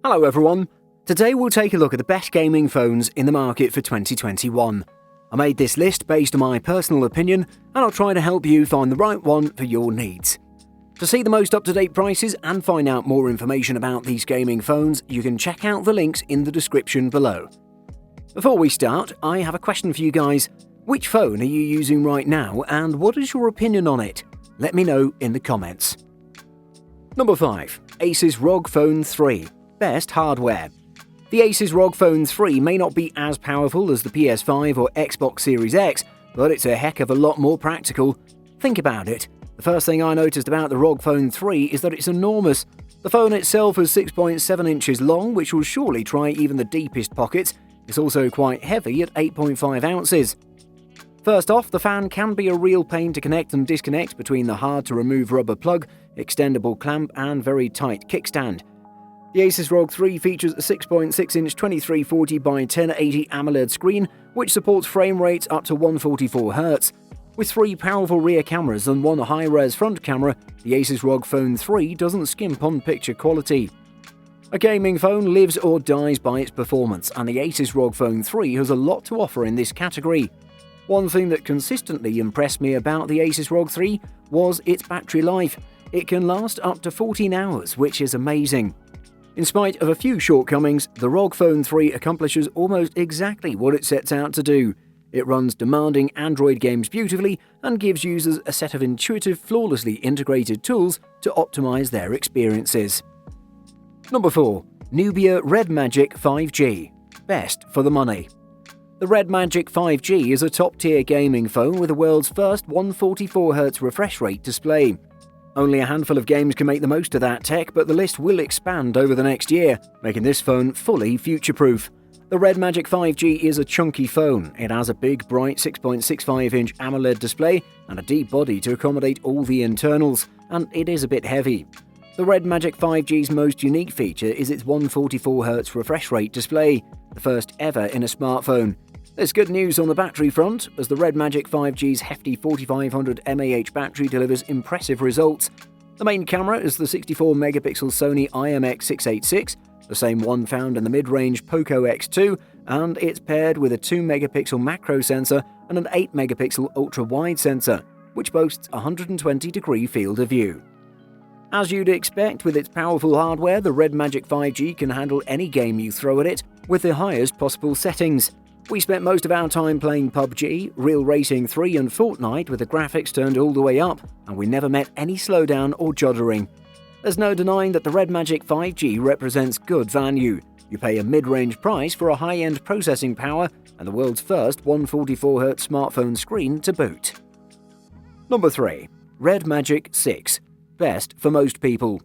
Hello everyone! Today we'll take a look at the best gaming phones in the market for 2021. I made this list based on my personal opinion and I'll try to help you find the right one for your needs. To see the most up-to-date prices and find out more information about these gaming phones, you can check out the links in the description below. Before we start, I have a question for you guys. Which phone are you using right now and what is your opinion on it? Let me know in the comments. Number 5. Asus ROG Phone 3. Best hardware. The Asus ROG Phone 3 may not be as powerful as the PS5 or Xbox Series X, but it's a heck of a lot more practical. Think about it. The first thing I noticed about the ROG Phone 3 is that it's enormous. The phone itself is 6.7 inches long, which will surely try even the deepest pockets. It's also quite heavy at 8.5 ounces. First off, the fan can be a real pain to connect and disconnect between the hard-to-remove rubber plug, extendable clamp and very tight kickstand. The Asus ROG 3 features a 6.6-inch 2340 by 1080 AMOLED screen, which supports frame rates up to 144Hz. With 3 powerful rear cameras and 1 high-res front camera, the Asus ROG Phone 3 doesn't skimp on picture quality. A gaming phone lives or dies by its performance, and the Asus ROG Phone 3 has a lot to offer in this category. One thing that consistently impressed me about the Asus ROG 3 was its battery life. It can last up to 14 hours, which is amazing. In spite of a few shortcomings, the ROG Phone 3 accomplishes almost exactly what it sets out to do. It runs demanding Android games beautifully and gives users a set of intuitive, flawlessly integrated tools to optimize their experiences. Number 4. Nubia Red Magic 5G. Best for the money. The Red Magic 5G is a top-tier gaming phone with the world's first 144Hz refresh rate display. Only a handful of games can make the most of that tech, but the list will expand over the next year, making this phone fully future-proof. The Red Magic 5G is a chunky phone. It has a big, bright 6.65-inch AMOLED display and a deep body to accommodate all the internals, and it is a bit heavy. The Red Magic 5G's most unique feature is its 144Hz refresh rate display, the first ever in a smartphone. There's good news on the battery front, as the Red Magic 5G's hefty 4500 mAh battery delivers impressive results. The main camera is the 64-megapixel Sony IMX686, the same one found in the mid-range Poco X2, and it's paired with a 2-megapixel macro sensor and an 8-megapixel ultra-wide sensor, which boasts a 120-degree field of view. As you'd expect with its powerful hardware, the Red Magic 5G can handle any game you throw at it with the highest possible settings. We spent most of our time playing PUBG, Real Racing 3 and Fortnite with the graphics turned all the way up, and we never met any slowdown or juddering. There's no denying that the Red Magic 5G represents good value. You pay a mid-range price for a high-end processing power and the world's first 144Hz smartphone screen to boot. Number 3. Red Magic 6. Best for most people.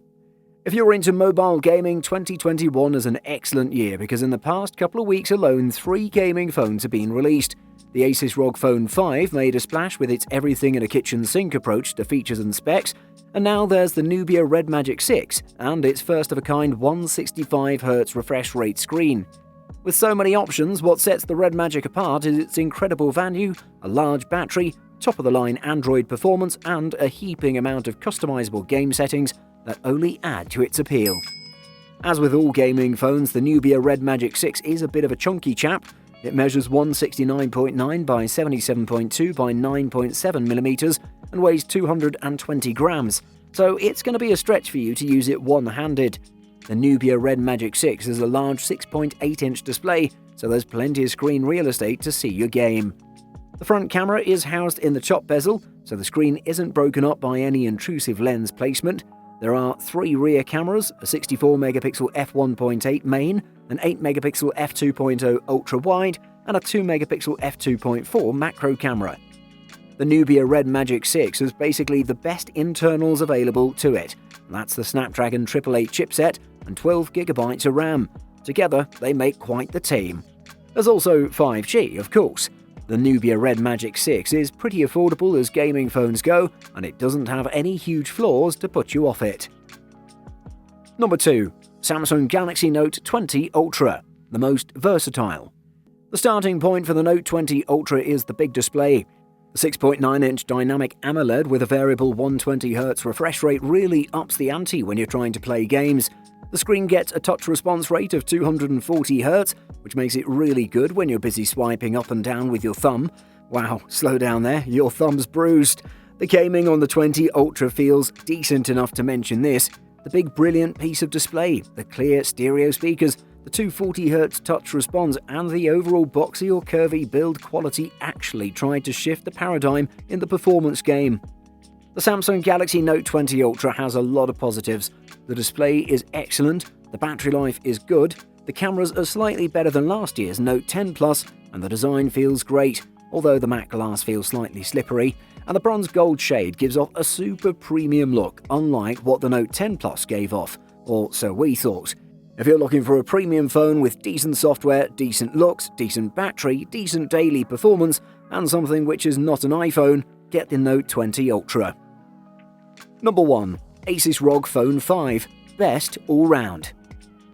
If you're into mobile gaming, 2021 is an excellent year because in the past couple of weeks alone, 3 gaming phones have been released. The Asus ROG Phone 5 made a splash with its everything in a kitchen sink approach to features and specs, and now there's the Nubia Red Magic 6 and its first-of-a-kind 165Hz refresh rate screen. With so many options, what sets the Red Magic apart is its incredible value, a large battery, top-of-the-line Android performance, and a heaping amount of customizable game settings that only add to its appeal. As with all gaming phones, the Nubia Red Magic 6 is a bit of a chunky chap. It measures 169.9 by 77.2 by 9.7mm and weighs 220 grams, so it's going to be a stretch for you to use it one-handed. The Nubia Red Magic 6 is a large 6.8-inch display, so there's plenty of screen real estate to see your game. The front camera is housed in the top bezel, so the screen isn't broken up by any intrusive lens placement. There are 3 rear cameras, a 64-megapixel f1.8 main, an 8-megapixel f2.0 ultra-wide, and a 2-megapixel f2.4 macro camera. The Nubia Red Magic 6 has basically the best internals available to it. That's the Snapdragon 888 chipset and 12GB of RAM. Together, they make quite the team. There's also 5G, of course. The Nubia Red Magic 6 is pretty affordable as gaming phones go, and it doesn't have any huge flaws to put you off it. Number 2. Samsung Galaxy Note 20 Ultra, the most versatile. The starting point for the Note 20 Ultra is the big display. The 6.9-inch dynamic AMOLED with a variable 120Hz refresh rate really ups the ante when you're trying to play games. The screen gets a touch response rate of 240Hz, which makes it really good when you're busy swiping up and down with your thumb. Wow, slow down there, your thumb's bruised. The gaming on the 20 Ultra feels decent enough to mention this. The big brilliant piece of display, the clear stereo speakers, the 240Hz touch response, and the overall boxy or curvy build quality actually tried to shift the paradigm in the performance game. The Samsung Galaxy Note 20 Ultra has a lot of positives. The display is excellent, the battery life is good, the cameras are slightly better than last year's Note 10 Plus, and the design feels great, although the matte glass feels slightly slippery, and the bronze gold shade gives off a super premium look, unlike what the Note 10 Plus gave off, or so we thought. If you're looking for a premium phone with decent software, decent looks, decent battery, decent daily performance, and something which is not an iPhone, get the Note 20 Ultra. Number 1. Asus ROG Phone 5 – Best All-Round.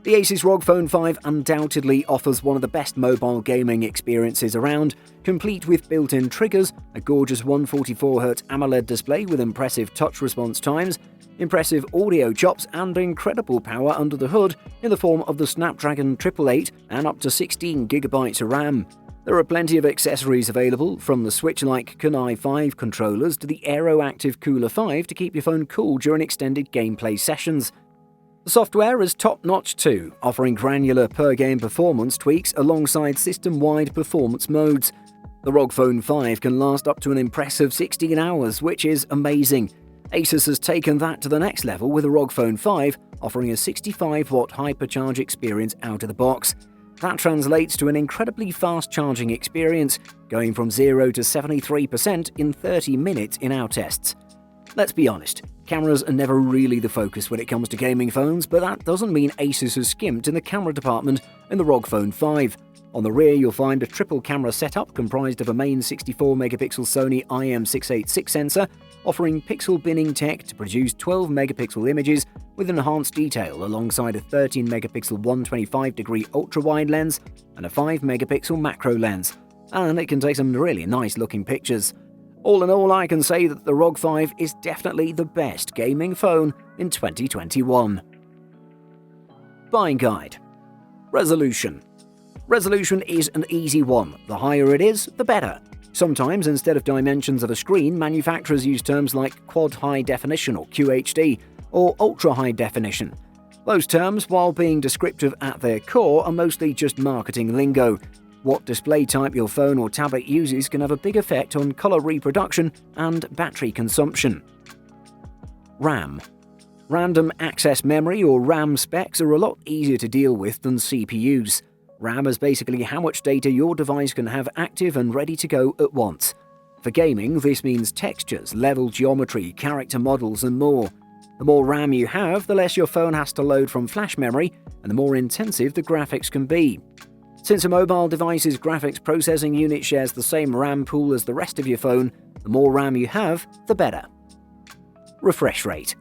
The Asus ROG Phone 5 undoubtedly offers one of the best mobile gaming experiences around, complete with built-in triggers, a gorgeous 144Hz AMOLED display with impressive touch response times, impressive audio chops, and incredible power under the hood in the form of the Snapdragon 888 and up to 16GB of RAM. There are plenty of accessories available, from the Switch-like Kunai 5 controllers to the Aeroactive Cooler 5 to keep your phone cool during extended gameplay sessions. The software is top-notch too, offering granular per-game performance tweaks alongside system-wide performance modes. The ROG Phone 5 can last up to an impressive 16 hours, which is amazing. Asus has taken that to the next level with the ROG Phone 5, offering a 65-watt hypercharge experience out of the box. That translates to an incredibly fast charging experience, going from 0 to 73% in 30 minutes in our tests. Let's be honest, cameras are never really the focus when it comes to gaming phones, but that doesn't mean Asus has skimped in the camera department in the ROG Phone 5. On the rear, you'll find a triple camera setup comprised of a main 64-megapixel Sony IM686 sensor, offering pixel binning tech to produce 12-megapixel images with enhanced detail alongside a 13-megapixel 125-degree ultra-wide lens and a 5-megapixel macro lens. And it can take some really nice-looking pictures. All in all, I can say that the ROG 5 is definitely the best gaming phone in 2021. Buying guide. Resolution. Resolution is an easy one. The higher it is, the better. Sometimes, instead of dimensions of a screen, manufacturers use terms like Quad High Definition or QHD, or Ultra High Definition. Those terms, while being descriptive at their core, are mostly just marketing lingo. What display type your phone or tablet uses can have a big effect on color reproduction and battery consumption. RAM. Random access memory or RAM specs are a lot easier to deal with than CPUs. RAM is basically how much data your device can have active and ready to go at once. For gaming, this means textures, level geometry, character models, and more. The more RAM you have, the less your phone has to load from flash memory, and the more intensive the graphics can be. Since a mobile device's graphics processing unit shares the same RAM pool as the rest of your phone, the more RAM you have, the better. Refresh rate.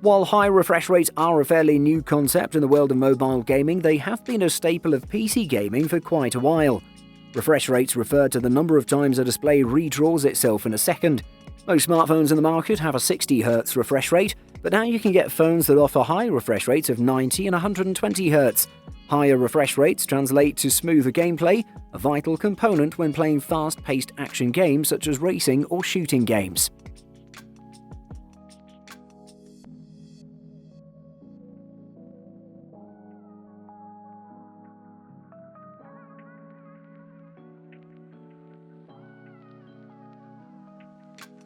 While high refresh rates are a fairly new concept in the world of mobile gaming, they have been a staple of PC gaming for quite a while. Refresh rates refer to the number of times a display redraws itself in a second. Most smartphones in the market have a 60Hz refresh rate, but now you can get phones that offer high refresh rates of 90 and 120Hz. Higher refresh rates translate to smoother gameplay, a vital component when playing fast-paced action games such as racing or shooting games.